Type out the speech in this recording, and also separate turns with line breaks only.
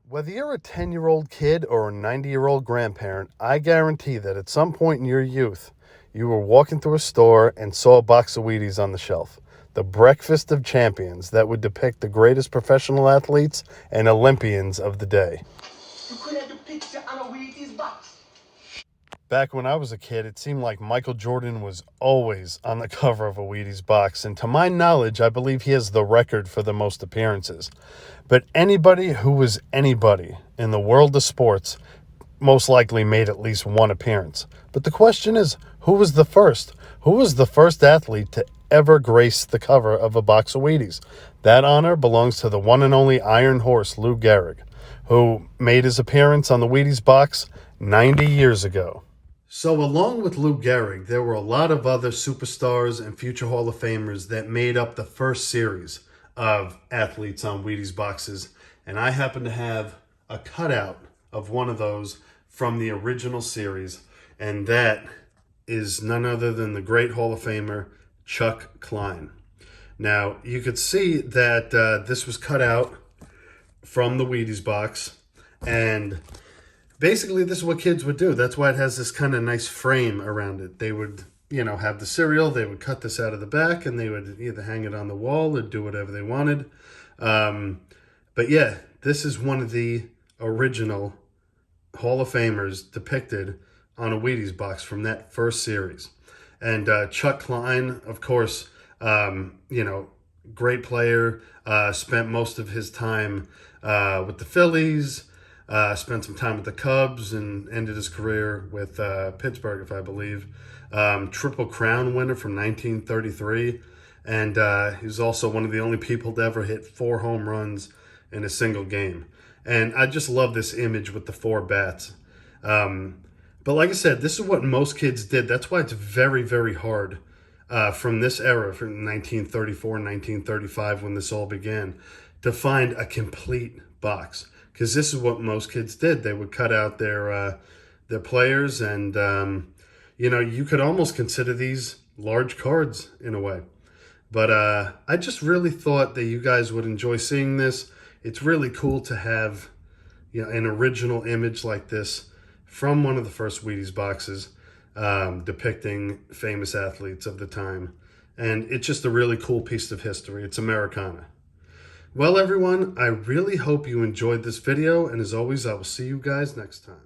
Whether you're a 10-year-old kid or a 90-year-old grandparent, I guarantee that at some point in your youth, you were walking through a store and saw a box of Wheaties on the shelf. The breakfast of champions that would depict the greatest professional athletes and Olympians of the day.
You could have the picture on a Wheaties box.
Back when I was a kid, it seemed like Michael Jordan was always on the cover of a Wheaties box, and to my knowledge, I believe he has the record for the most appearances. But anybody who was anybody in the world of sports most likely made at least one appearance. But the question is, who was the first? Who was the first athlete to ever grace the cover of a box of Wheaties? That honor belongs to the one and only Iron Horse, Lou Gehrig, who made his appearance on the Wheaties box 90 years ago. So along with Lou Gehrig, there were a lot of other superstars and future Hall of Famers that made up the first series of athletes on Wheaties boxes. And I happen to have a cutout of one of those from the original series. And that is none other than the great Hall of Famer, Chuck Klein. Now, you could see that this was cut out from the Wheaties box. And basically, this is what kids would do. That's why it has this kind of nice frame around it. They would, have the cereal. They would cut this out of the back, and they would either hang it on the wall or do whatever they wanted. But yeah, this is one of the original Hall of Famers depicted on a Wheaties box from that first series. And Chuck Klein, of course, great player, spent most of his time with the Phillies, spent some time with the Cubs, and ended his career with Pittsburgh, if I believe. Triple Crown winner from 1933. And he was also one of the only people to ever hit 4 home runs in a single game. And I just love this image with the 4 bats. But like I said, this is what most kids did. That's why it's very, very hard from this era, from 1934, 1935, when this all began, to find a complete box. Because this is what most kids did. They would cut out their players, and you could almost consider these large cards in a way. But I just really thought that you guys would enjoy seeing this. It's really cool to have an original image like this from one of the first Wheaties boxes depicting famous athletes of the time. And it's just a really cool piece of history. It's Americana. Well, everyone, I really hope you enjoyed this video. And as always, I will see you guys next time.